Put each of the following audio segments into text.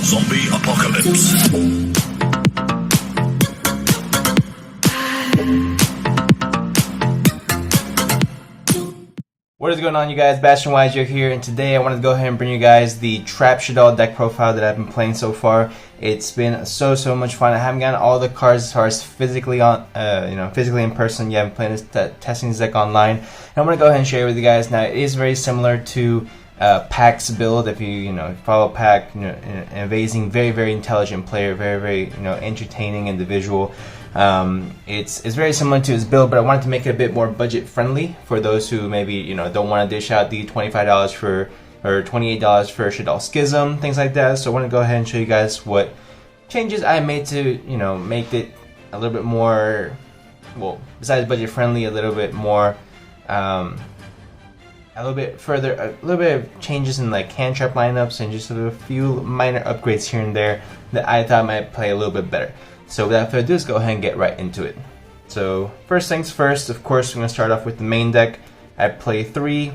Zombie Apocalypse. What is going on, you guys? Bastion Wiser here, and today I wanted to go ahead and bring you guys the Trap Shaddoll deck profile that I've been playing so far. It's been so much fun. I haven't gotten all the cards as far as physically on, physically in person. Yeah, I'm playing this, testing this deck online, and I'm gonna go ahead and share it with you guys. Now, it is very similar to Pack's build. If you follow Pack, an amazing, very intelligent player, very entertaining individual. It's very similar to his build, but I wanted to make it a bit more budget friendly for those who maybe don't want to dish out the $25 for or $28 for Shaddoll Schism, things like that. So I want to go ahead and show you guys what changes I made to make it a little bit more, well, besides budget friendly, a little bit more a little bit further, a little bit of changes in like hand trap lineups and just a few minor upgrades here and there that I thought might play a little bit better. So without further ado, let's go ahead and get right into it. So first things first, of course, I'm going to start off with the main deck. I play 3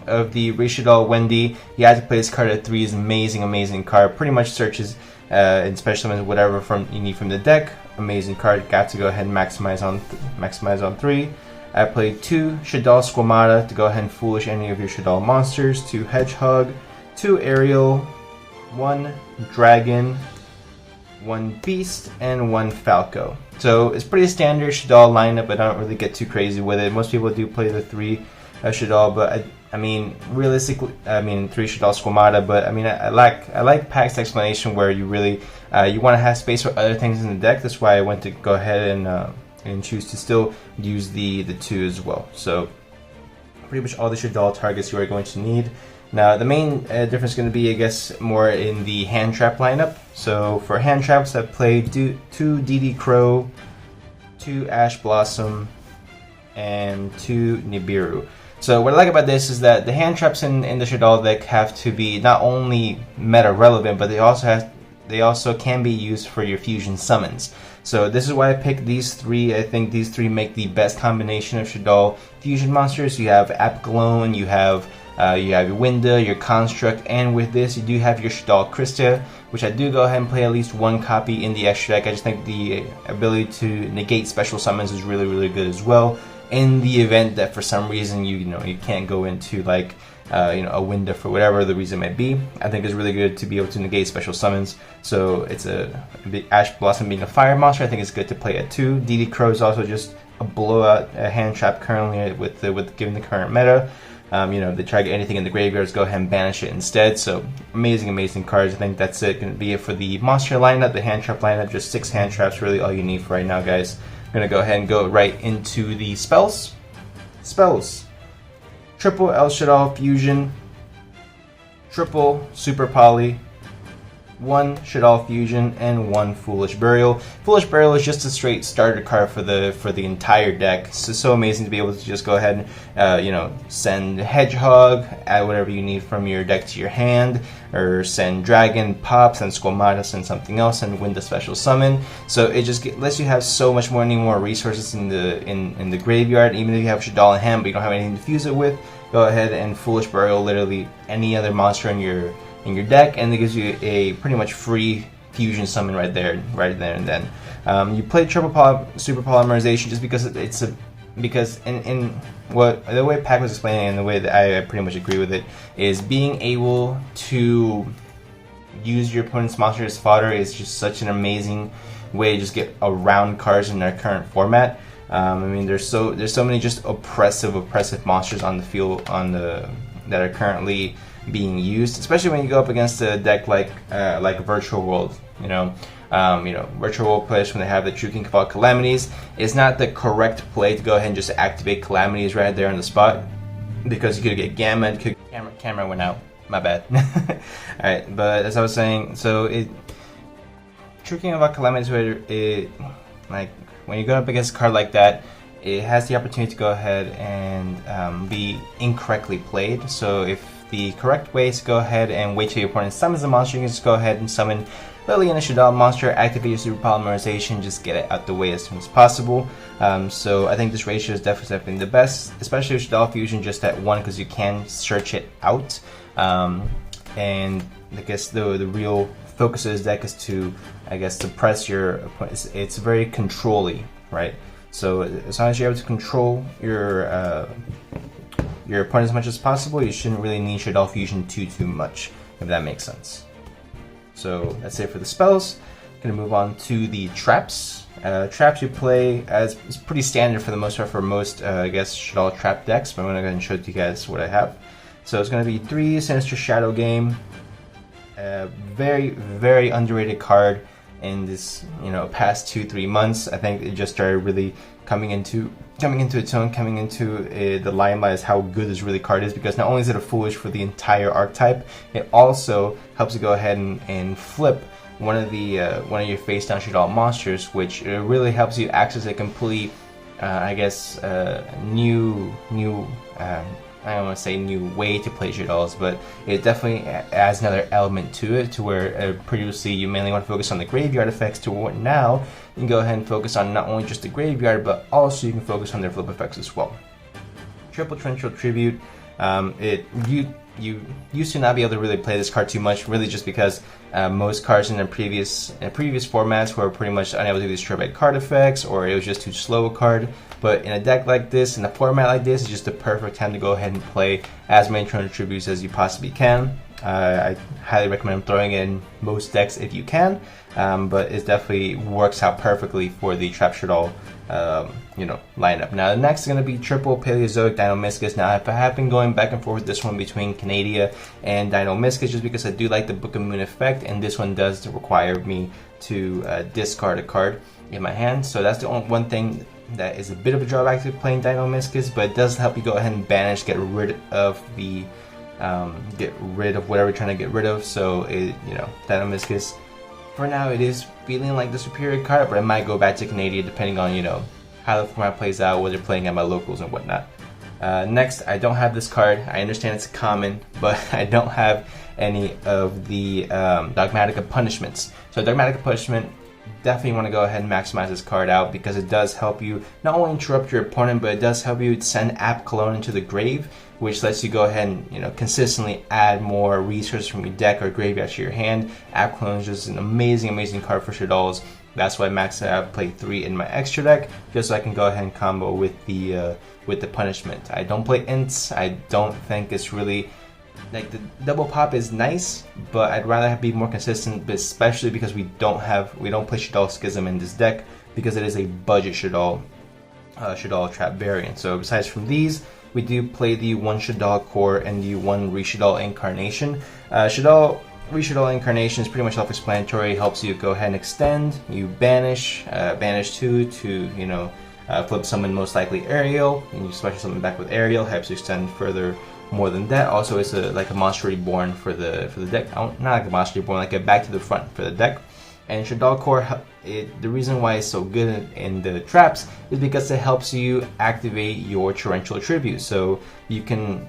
of the Shaddoll Wendy. You have to play this card at 3. Is amazing card. Pretty much searches and special summons whatever you need from the deck. Amazing card. Got to go ahead and maximize on 3. I play 2 Shaddoll Squamata to go ahead and foolish any of your Shaddoll monsters. 2 Hedgehog, 2 Aerial, 1 Dragon, 1 Beast, and 1 Falco. So it's pretty standard Shaddoll lineup, but I don't really get too crazy with it. Most people do play the 3 Shaddoll, but I mean realistically, 3 Shaddoll Squamata. But I mean I like Pack's explanation where you really you want to have space for other things in the deck. That's why I went to go ahead and choose to still use the 2 as well. So pretty much all the Shaddoll targets you are going to need. Now the main difference is going to be, I guess, more in the hand trap lineup. So for hand traps, I played 2 DD Crow, 2 Ash Blossom, and 2 Nibiru. So what I like about this is that the hand traps in the Shaddoll deck have to be not only meta relevant, but they also can be used for your fusion summons. So this is why I picked these 3. I think these 3 make the best combination of Shaddoll fusion monsters. You have Apgalone, you have your Winda, your Construct, and with this you do have your Shaddoll Krista, which I do go ahead and play at least 1 copy in the extra deck. I just think the ability to negate special summons is really good as well. In the event that for some reason you can't go into like a Winda for whatever the reason may be, I think it's really good to be able to negate special summons. So it's a Ash Blossom being a fire monster, I think it's good to play at 2. DD Crow is also just a blowout hand trap currently with given the current meta. If they try to get anything in the graveyards, go ahead and banish it instead. So amazing cards. I think that's it. Gonna be it for the monster lineup, the hand trap lineup. Just 6 hand traps, really all you need for right now, guys. I'm gonna go ahead and go right into the spells. Triple El Shaddoll Fusion, triple Super Poly, 1 Shaddoll Fusion, and 1 Foolish Burial. Foolish Burial is just a straight starter card for the entire deck. So amazing to be able to just go ahead and send Hedgehog, add whatever you need from your deck to your hand, or send Dragon, Pop, send Squamata, send something else, and win the special summon. So it just lets you have so much more resources in the graveyard. Even if you have Shaddoll in hand but you don't have anything to fuse it with, go ahead and Foolish Burial literally any other monster in your deck, and it gives you a pretty much free fusion summon right there and then. You play triple super polymerization just because because in what the way Pack was explaining and the way that I pretty much agree with it is being able to use your opponent's monster as fodder is just such an amazing way to just get around cards in their current format. I mean, there's so many just oppressive monsters on the field that are currently being used, especially when you go up against a deck like Virtual World. Virtual World players, when they have the True King Cabal Calamities, it's not the correct play to go ahead and just activate Calamities right there on the spot, because you could get Gamma. Camera went out. My bad. Alright, but as I was saying, so True King Cabal Calamities, when you go up against a card like that, it has the opportunity to go ahead and be incorrectly played. So if the correct way is to go ahead and wait till your opponent summons the monster, you can just go ahead and summon Lily and a Shaddoll monster, activate your super polymerization, just get it out the way as soon as possible. So I think this ratio is definitely the best, especially with Shaddoll Fusion just at 1, because you can search it out. And I guess the real focus of this deck is to, I guess, suppress your opponent. It's very control-y, right? So as long as you're able to control your opponent as much as possible, you shouldn't really need Shaddoll Fusion too much, if that makes sense. So that's it for the spells. Gonna move on to the traps. Traps you play as is pretty standard for the most part for most, I guess, Shaddoll trap decks, but I'm gonna go ahead and show you guys what I have. So it's gonna be 3 Sinister Shadow Game. Very underrated card in this, past 2-3 months. I think it just started really coming into its own, coming into the limelight as how good this really card is, because not only is it a foolish for the entire archetype, it also helps you go ahead and flip one of your face down Shaddoll monsters, which really helps you access a complete, I guess, new I don't want to say new way to play Shaddolls, but it definitely adds another element to it, to where previously you mainly want to focus on the graveyard effects, to what now you can go ahead and focus on not only just the graveyard, but also you can focus on their flip effects as well. Triple Torrential Tribute, you used to not be able to really play this card too much, really just because most cards in previous formats were pretty much unable to destroy by card effects, or it was just too slow a card. But in a deck like this, in a format like this, it's just the perfect time to go ahead and play as many Torrential Tributes as you possibly can. I highly recommend throwing it in most decks if you can, but it definitely works out perfectly for the Trap Shaddoll lineup. Now the next is going to be triple Paleozoic Dino-Miscus. Now I have been going back and forth with this one between Canadia and Dino-Miscus, just because I do like the Book of Moon effect, and this one does require me to discard a card in my hand. So that's the only one thing that is a bit of a drawback to playing Dino-Miscus, but it does help you go ahead and banish, get rid of whatever you're trying to get rid of. So Dino-Miscus, for now, it is feeling like the superior card, but I might go back to Canadia depending on how the format plays out, what they're playing at my locals and whatnot. Next, I don't have this card. I understand it's common, but I don't have any of the Dogmatic Punishments. So Dogmatic Punishment, definitely want to go ahead and maximize this card out, because it does help you not only interrupt your opponent, but it does help you send App Cologne into the grave, which lets you go ahead and consistently add more resources from your deck or graveyard to your hand. App Cologne is just an amazing card for Shaddolls. That's why I maxed out, play 3 in my extra deck, just so I can go ahead and combo with the punishment. I don't play ints. I don't think it's really, like, the double pop is nice, but I'd rather be more consistent, but especially because we don't play Shaddoll Schism in this deck, because it is a budget Shaddoll trap variant. So besides from these, we do play the 1 Shaddoll Core and the 1 Re-Shaddoll Incarnation. Re-Shaddoll Incarnation is pretty much self-explanatory. Helps you go ahead and extend. You banish 2 to flip summon most likely Ariel, and you special summon back with Ariel. Helps you extend further. More than that, also it's like a Monster Reborn for the deck. Not like a Monster Reborn, like a back to the front for the deck. And Shaddoll Core, the reason why it's so good in the traps is because it helps you activate your Torrential Tribute. So you can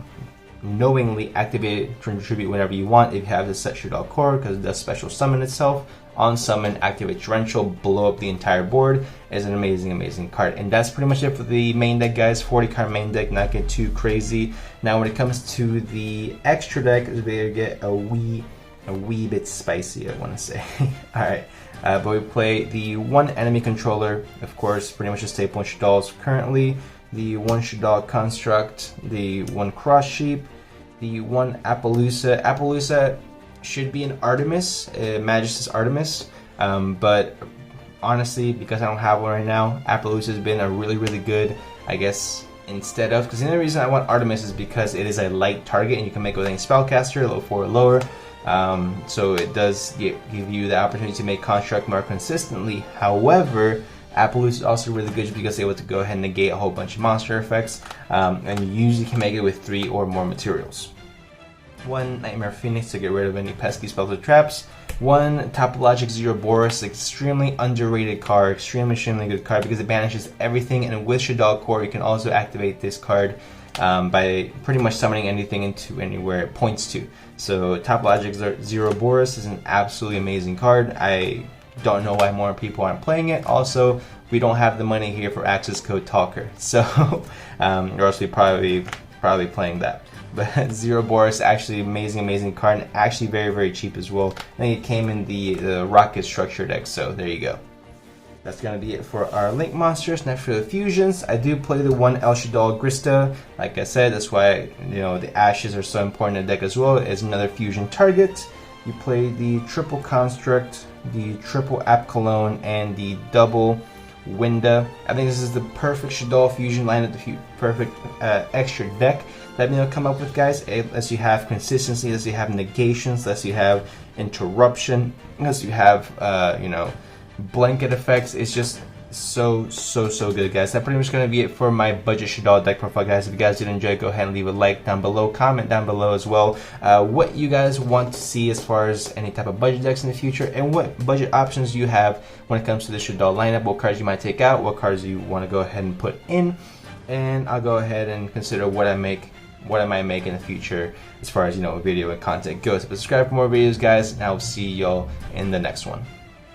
knowingly activate Torrential Tribute whenever you want if you have the set Shaddoll Core, because it does special summon itself. On summon, activate Torrential, blow up the entire board. Is an amazing card. And that's pretty much it for the main deck, guys. 40 card main deck, not get too crazy. Now when it comes to the extra deck, they get a wee bit spicy, I want to say. Alright, but we play the 1 Enemy Controller, of course, pretty much a staple in Shaddolls currently. The 1 Shaddoll Construct, the 1 Cross Sheep, the 1 Appaloosa. Appaloosa should be an Artemis, Magistus Artemis, but honestly, because I don't have one right now, Appaloosa has been a really good, I guess, instead of, because the only reason I want Artemis is because it is a light target and you can make it with any spellcaster, level 4 or lower, so it does give you the opportunity to make Construct more consistently. However, Appaloosa is also really good just because it's able to go ahead and negate a whole bunch of monster effects, and you usually can make it with 3 or more materials. 1 Nightmare Phoenix to get rid of any pesky spells or traps. 1 Topologic Zero-Boros, extremely underrated card, extremely good card because it banishes everything, and with Shaddoll Core you can also activate this card by pretty much summoning anything into anywhere it points to. So Topologic Zero-Boros is an absolutely amazing card. I don't know why more people aren't playing it. Also, we don't have the money here for access code Talker, so or else we'd probably playing that. But Zero Bore is actually amazing card, and actually very cheap as well. I think it came in the Rocket Structure deck, so there you go. That's gonna be it for our Link monsters. Next for the fusions, I do play the one El Shaddoll Grista. Like I said, that's why the ashes are so important in the deck as well. It's another fusion target. You play the triple construct, the triple App Cologne, and the double Winda. I think this is the perfect Shaddoll fusion lineup, the perfect extra deck that I'm gonna come up with, guys. It lets you have consistency, lets you have negations, lets you have interruption, lets you have blanket effects. It's just so good, guys. That's pretty much going to be it for my budget Shaddoll deck profile, guys. If you guys did enjoy, go ahead and leave a like down below, comment down below as well what you guys want to see as far as any type of budget decks in the future, and what budget options you have when it comes to the Shaddoll lineup, what cards you might take out, what cards you want to go ahead and put in, and I'll go ahead and consider what I might make in the future as far as video and content goes. But subscribe for more videos, guys, and I'll see y'all in the next one.